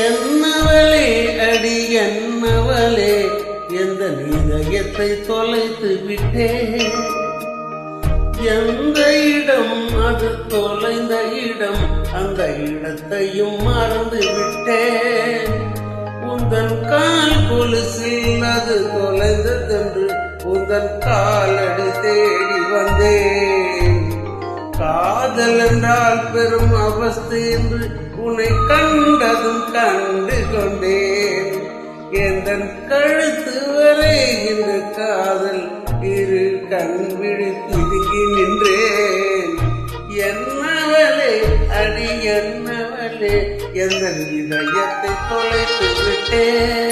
என்னவளே அடி என்னவளே எந்த இதயத்தை தொலைத்து விட்டே. எந்த இடம் அது தொலைந்த இடம், அந்த இடத்தையும் மறந்து விட்டேன். உந்தன் கால் கொலுசில் அது தொலைந்ததென்று உந்தன் காலடி தேடி வந்தேன். காதல் என்றால் பெரும் அவஸ்தை என்று உன்னை கண்டதும் கண்டு கொண்டேன். எந்தன் கழுத்து வரை இந்த காதல் இரு கண் விழித்து இதுங்கி நின்றேன். என்னவளே அடி என்னவளே எந்த இதயத்தை தொலைத்து விட்டேன்.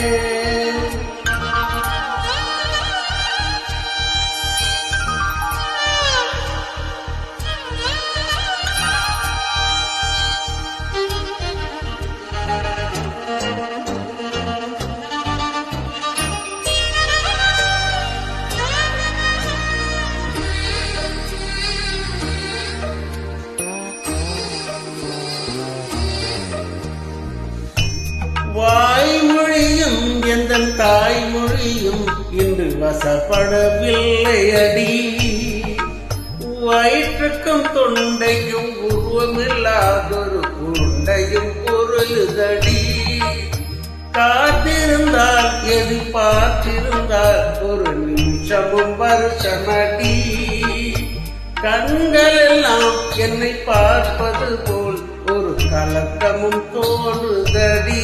வாய்மொழியும் எந்த தாய்மொழியும் இன்று வசப்படவில்லை அடி. வயிற்றுக்கும் தொண்டைக்கும் உருவமில்லாதொரு உருண்டையும் பொருளுதடி. காத்திருந்தால் எதிர்பார்த்திருந்தால் ஒரு நிமிஷமும் வருஷமடி. கண்கள் எல்லாம் என்னை பார்ப்பது போல் ஒரு கலக்கமும் தோணுதடி.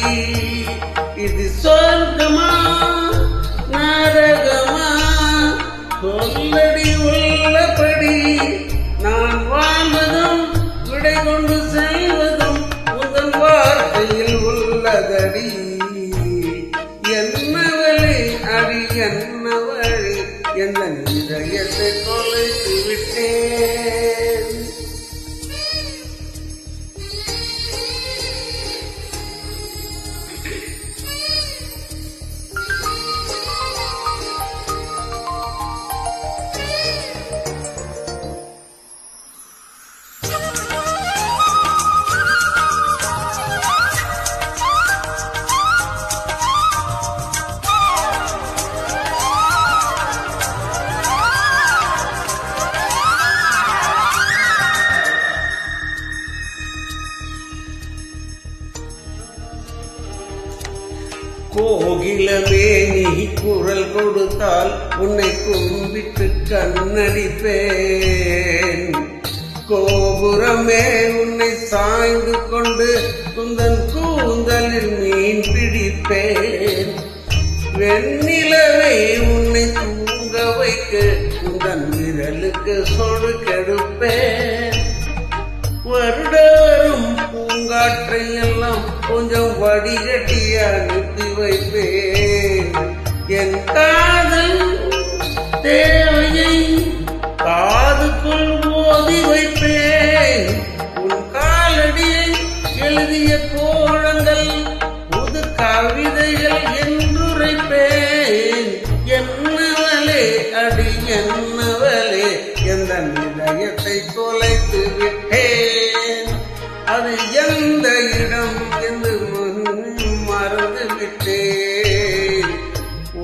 இது சொர்க்கமா நரகமா சொல்லடி உள்ளபடி. நான் வாழ்வதும் விடை கொண்டு செல்வதும் உங்கள் வார்த்தையில் உள்ளதடி. என்னவளே அடி என்னவளே எந்த இதயத்தை தொலைத்து விட்டேன். கோகிலமே நீ குரல் கொடுத்தால் உன்னை கும்பிட்டு கண்ணடிப்பேன். கோபுரமே உன்னை சாய்ந்து கொண்டு குந்தன் கூந்தலில் மீன் பிடிப்பேன். வெண்ணிலவை உன்னை தூங்க வைக்க உந்தன் விரலுக்கு சொடு கெடுப்பேன். வருடவரும் பூங்காற்றை எல்லாம் கொஞ்சம் வடிகட்டி அனுப்பி வைப்பேன். என் காதல் தேவையை காதுக்குள் ஓதி வைப்பேன். உன் காலடியை எழுதிய கோலங்கள் புது கவிதைகள் என்றுரைப்பேன். என்னவளே அடி என்னவளே எந்த இதயத்தை தொலைத்து விட்டேன். அது எந்த இடம் என்று மறந்து விட்டேன்.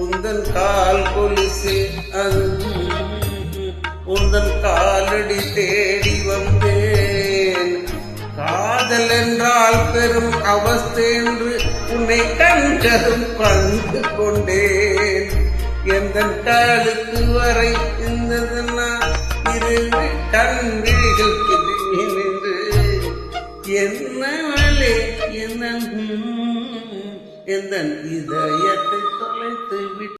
உந்தன் கால் கொலுசில் அது உந்தன் காலடி தேடி வந்தேன். காதல் என்றால் பெரும் அவஸ்தை என்று உன்னை கண்டதும் கண்டு கொண்டேன். எந்த காலுக்கு வரை இருந்ததெல்லாம் இரு கண் விழிகள் நின்று. என்னவளே எந்த இதயத்தை தொலைத்து விட்டு